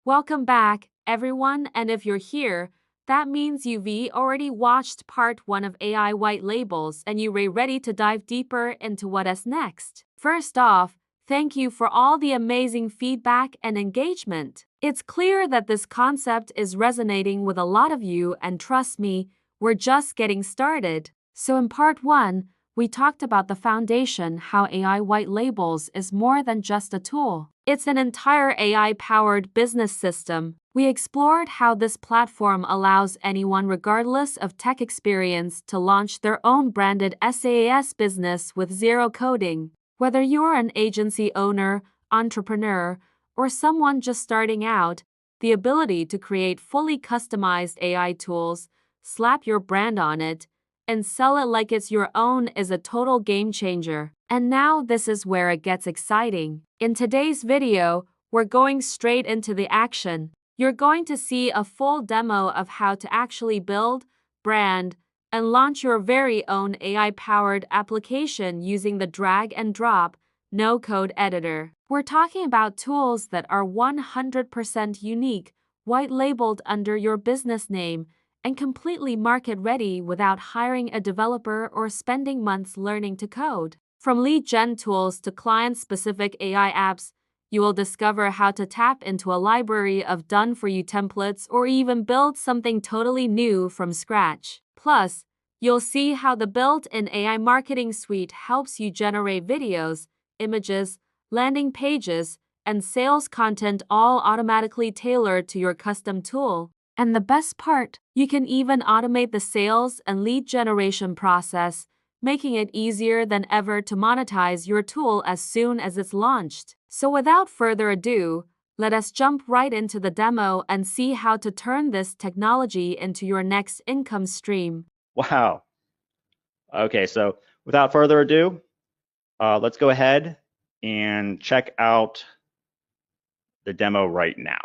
Welcome back, everyone, and if you're here, that means you've already watched part 1 of AI White Labels and you're ready to dive deeper into what is next. First off, thank you for all the amazing feedback and engagement. It's clear that this concept is resonating with a lot of you, and trust me, we're just getting started. So in part 1, we talked about the foundation, how AI White Labels is more than just a tool. It's an entire AI-powered business system. We explored how this platform allows anyone regardless of tech experience to launch their own branded SaaS business with zero coding. Whether you're an agency owner, entrepreneur, or someone just starting out, the ability to create fully customized AI tools, slap your brand on it, and sell it like it's your own is a total game changer. And now this is where it gets exciting. In today's video, we're going straight into the action. You're going to see a full demo of how to actually build, brand, and launch your very own AI-powered application using the drag-and-drop, no-code editor. We're talking about tools that are 100% unique, white-labeled under your business name, and completely market-ready without hiring a developer or spending months learning to code. From lead gen tools to client-specific AI apps, you will discover how to tap into a library of done-for-you templates or even build something totally new from scratch. Plus, you'll see how the built-in AI marketing suite helps you generate videos, images, landing pages, and sales content all automatically tailored to your custom tool. And the best part, you can even automate the sales and lead generation process, making it easier than ever to monetize your tool as soon as it's launched. So without further ado, let us jump right into the demo and see how to turn this technology into your next income stream. Wow. Okay, so without further ado, let's go ahead and check out the demo right now.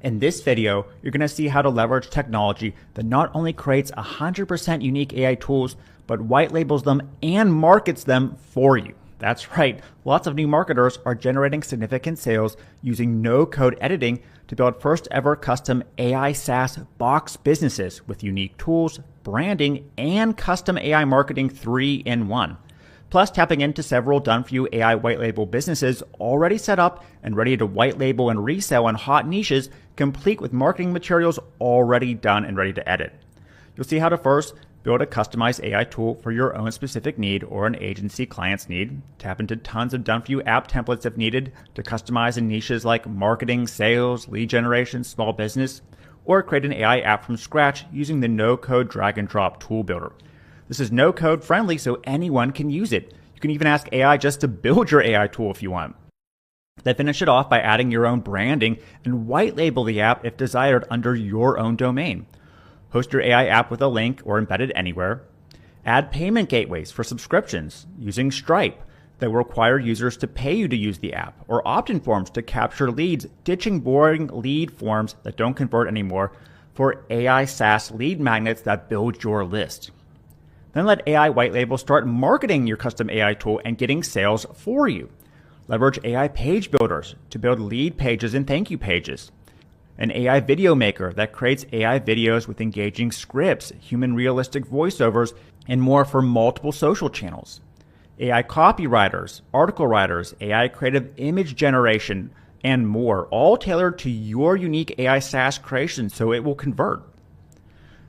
In this video, you're going to see how to leverage technology that not only creates 100% unique AI tools, but white labels them and markets them for you. That's right, lots of new marketers are generating significant sales using no-code editing to build first-ever custom AI SaaS box businesses with unique tools, branding, and custom AI marketing 3-in-1. Plus tapping into several done-for-you AI white label businesses already set up and ready to white label and resell in hot niches, complete with marketing materials already done and ready to edit. You'll see how to first build a customized AI tool for your own specific need or an agency client's need, tap into tons of done-for-you app templates if needed to customize in niches like marketing, sales, lead generation, small business, or create an AI app from scratch using the no-code drag-and-drop tool builder. This is no-code friendly, so anyone can use it. You can even ask AI just to build your AI tool if you want. Then finish it off by adding your own branding and white label the app if desired under your own domain. Host your AI app with a link or embed it anywhere. Add payment gateways for subscriptions using Stripe that will require users to pay you to use the app, or opt-in forms to capture leads, ditching boring lead forms that don't convert anymore for AI SaaS lead magnets that build your list. Then let AI white label start marketing your custom AI tool and getting sales for you. Leverage AI page builders to build lead pages and thank you pages. An AI video maker that creates AI videos with engaging scripts, human realistic voiceovers, and more for multiple social channels. AI copywriters, article writers, AI creative image generation, and more, all tailored to your unique AI SaaS creation so it will convert.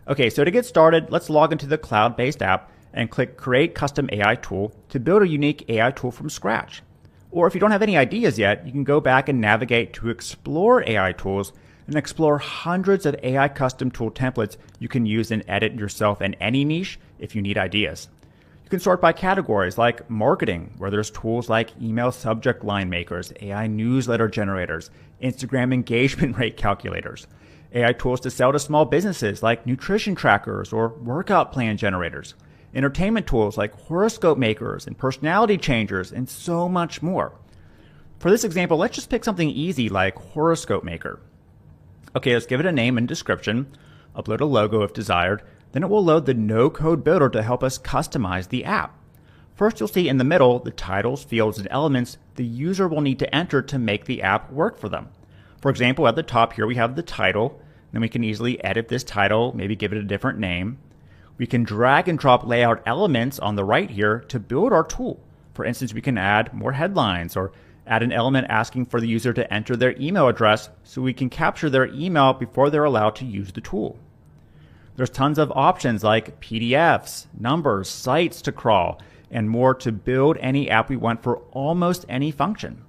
Okay, so to get started, let's log into the cloud-based app and click Create Custom AI Tool to build a unique AI tool from scratch. Or if you don't have any ideas yet, you can go back and navigate to Explore AI Tools and explore hundreds of AI custom tool templates you can use and edit yourself in any niche if you need ideas. You can sort by categories like marketing, where there's tools like email subject line makers, AI newsletter generators, Instagram engagement rate calculators. AI tools to sell to small businesses like nutrition trackers or workout plan generators. Entertainment tools like horoscope makers and personality changers, and so much more. For this example, let's just pick something easy like horoscope maker. Okay, let's give it a name and description, upload a logo if desired, then it will load the no-code builder to help us customize the app. First, you'll see in the middle the titles, fields, and elements the user will need to enter to make the app work for them. For example, at the top here we have the title, then we can easily edit this title, maybe give it a different name. We can drag and drop layout elements on the right here to build our tool. For instance, we can add more headlines or add an element asking for the user to enter their email address so we can capture their email before they're allowed to use the tool. There's tons of options like PDFs, numbers, sites to crawl, and more to build any app we want for almost any function.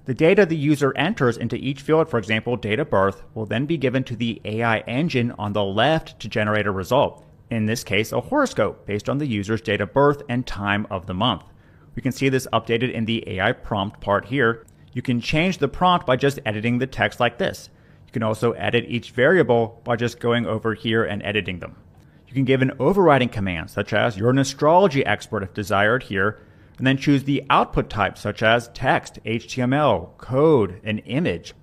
The data the user enters into each field, for example, date of birth, will then be given to the AI engine on the left to generate a result. In this case, a horoscope based on the user's date of birth and time of the month. We can see this updated in the AI prompt part here. You can change the prompt by just editing the text like this. You can also edit each variable by just going over here and editing them. You can give an overriding command, such as you're an astrology expert if desired here, and then choose the output type, such as text, HTML, code, an image.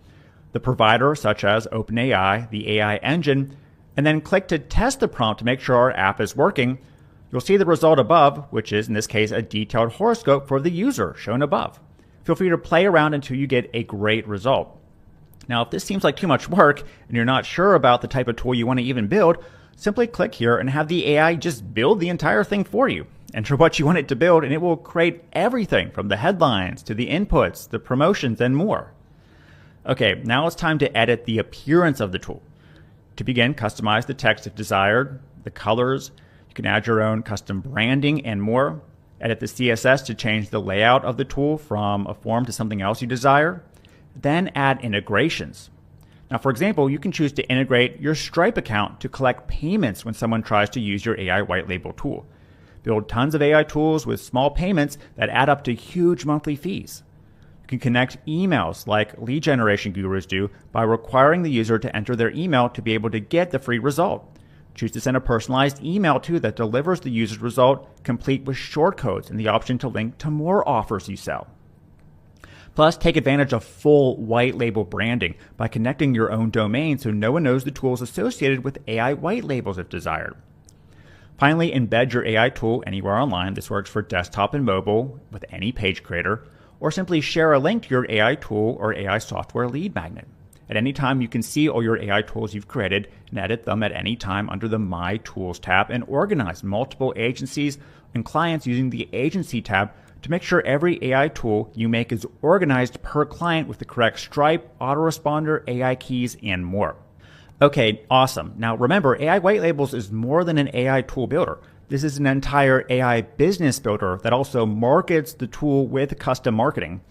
The provider, such as OpenAI, the AI engine, and then click to test the prompt to make sure our app is working. You'll see the result above, which is in this case a detailed horoscope for the user shown above. Feel free to play around until you get a great result. Now, if this seems like too much work and you're not sure about the type of tool you want to even build, simply click here and have the AI just build the entire thing for you. Enter what you want it to build and it will create everything from the headlines to the inputs, the promotions, and more. Okay, now it's time to edit the appearance of the tool. To begin, customize the text if desired, the colors. You can add your own custom branding and more. Edit the CSS to change the layout of the tool from a form to something else you desire. Then add integrations. Now, for example, you can choose to integrate your Stripe account to collect payments when someone tries to use your AI white label tool. Build tons of AI tools with small payments that add up to huge monthly fees. You can connect emails like lead generation gurus do by requiring the user to enter their email to be able to get the free result. Choose to send a personalized email too that delivers the user's result, complete with shortcodes and the option to link to more offers you sell. Plus, take advantage of full white label branding by connecting your own domain so no one knows the tools associated with AI white labels if desired. Finally, embed your AI tool anywhere online. This works for desktop and mobile with any page creator, or simply share a link to your AI tool or AI software lead magnet. At any time, you can see all your AI tools you've created and edit them at any time under the My Tools tab and organize multiple agencies and clients using the Agency tab to make sure every AI tool you make is organized per client with the correct Stripe, autoresponder, AI keys, and more. Okay, awesome. Now remember, AI White Labels is more than an AI tool builder. This is an entire AI business builder that also markets the tool with custom marketing.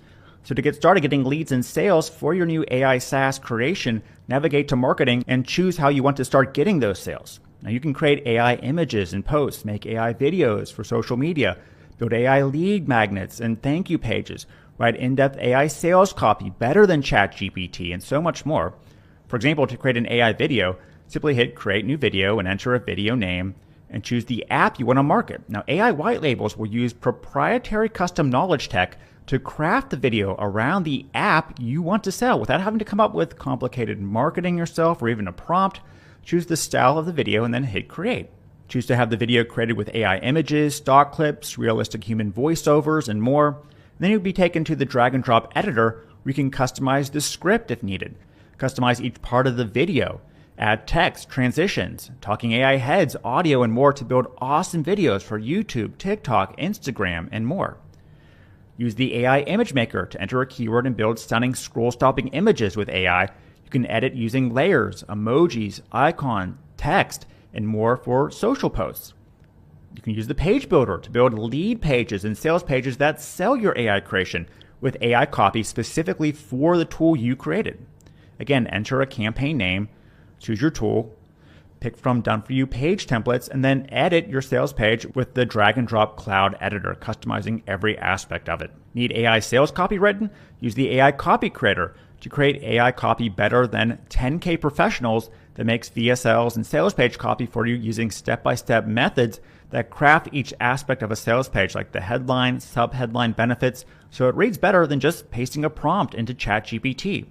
So to get started getting leads and sales for your new AI SaaS creation, navigate to marketing and choose how you want to start getting those sales. Now you can create AI images and posts, make AI videos for social media, build AI lead magnets and thank you pages, write in-depth AI sales copy better than ChatGPT, and so much more. For example, to create an AI video, simply hit Create New Video and enter a video name and choose the app you want to market. Now, AI White Labels will use proprietary custom knowledge tech to craft the video around the app you want to sell without having to come up with complicated marketing yourself or even a prompt. Choose the style of the video and then hit Create. Choose to have the video created with AI images, stock clips, realistic human voiceovers, and more. Then you'll be taken to the drag and drop editor where you can customize the script if needed. Customize each part of the video. Add text, transitions, talking AI heads, audio, and more to build awesome videos for YouTube, TikTok, Instagram, and more. Use the AI Image Maker to enter a keyword and build stunning scroll-stopping images with AI. You can edit using layers, emojis, icon, text, and more for social posts. You can use the Page Builder to build lead pages and sales pages that sell your AI creation with AI copy specifically for the tool you created. Again, enter a campaign name, choose your tool, pick from done-for-you page templates, and then edit your sales page with the drag-and-drop cloud editor, customizing every aspect of it. Need AI sales copy written? Use the AI Copy Creator to create AI copy better than 10K professionals that makes VSLs and sales page copy for you using step-by-step methods that craft each aspect of a sales page, like the headline, sub-headline, benefits, so it reads better than just pasting a prompt into ChatGPT.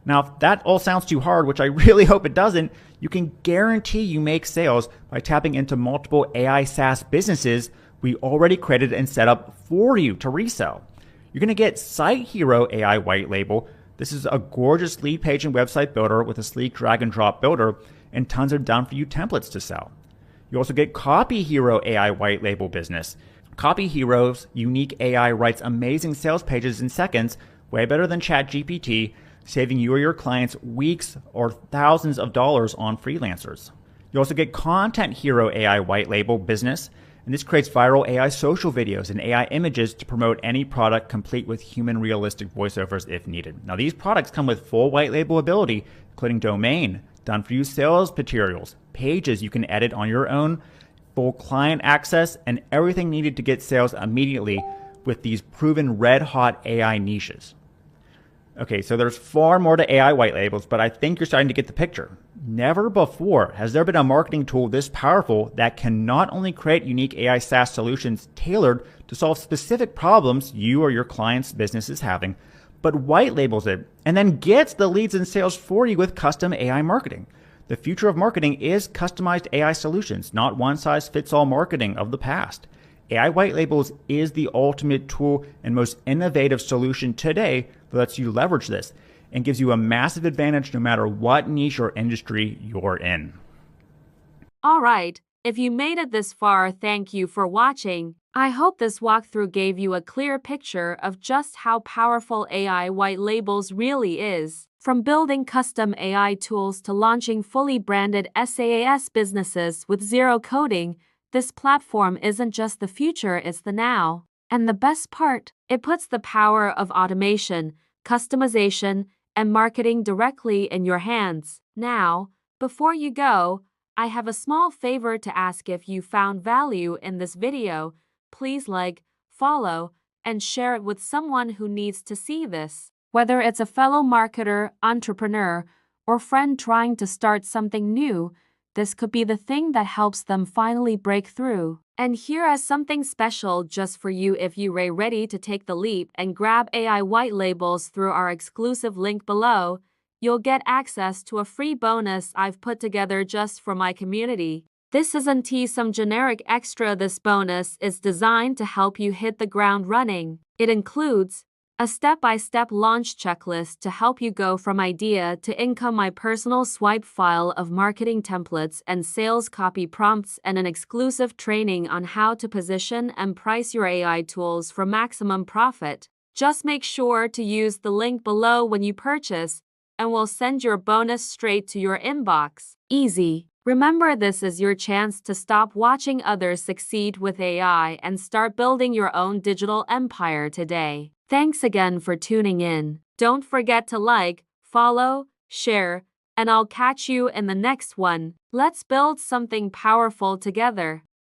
Now, if that all sounds too hard, which I really hope it doesn't, you can guarantee you make sales by tapping into multiple AI SaaS businesses we already created and set up for you to resell. You're going to get Site Hero AI White Label. This is a gorgeous lead page and website builder with a sleek drag and drop builder and tons of done for you templates to sell. You also get Copy Hero AI White Label Business. Copy Hero's unique AI writes amazing sales pages in seconds, way better than ChatGPT, saving you or your clients weeks or thousands of dollars on freelancers. You also get Content Hero AI White Label Business, and this creates viral AI social videos and AI images to promote any product complete with human realistic voiceovers if needed. Now, these products come with full white label ability, including domain, done for you sales materials, pages you can edit on your own, full client access, and everything needed to get sales immediately with these proven red hot AI niches. Okay, so there's far more to AI white labels, but I think you're starting to get the picture. Never before has there been a marketing tool this powerful that can not only create unique AI SaaS solutions tailored to solve specific problems you or your client's business is having, but white labels it and then gets the leads and sales for you with custom AI marketing. The future of marketing is customized AI solutions, not one-size-fits-all marketing of the past. AI White Labels is the ultimate tool and most innovative solution today that lets you leverage this and gives you a massive advantage no matter what niche or industry you're in. All right, if you made it this far, thank you for watching. I hope this walkthrough gave you a clear picture of just how powerful AI White Labels really is. From building custom AI tools to launching fully branded SaaS businesses with zero coding, this platform isn't just the future, it's the now. And the best part, it puts the power of automation, customization, and marketing directly in your hands. Now, before you go, I have a small favor to ask. If you found value in this video, please like, follow, and share it with someone who needs to see this. Whether it's a fellow marketer, entrepreneur, or friend trying to start something new, this could be the thing that helps them finally break through. And here is something special just for you. If you're ready to take the leap and grab AI White Labels through our exclusive link below, you'll get access to a free bonus I've put together just for my community. This isn't some generic extra. This bonus is designed to help you hit the ground running. It includes a step-by-step launch checklist to help you go from idea to income, my personal swipe file of marketing templates and sales copy prompts, and an exclusive training on how to position and price your AI tools for maximum profit. Just make sure to use the link below when you purchase, and we'll send your bonus straight to your inbox. Easy. Remember, this is your chance to stop watching others succeed with AI and start building your own digital empire today. Thanks again for tuning in. Don't forget to like, follow, share, and I'll catch you in the next one. Let's build something powerful together.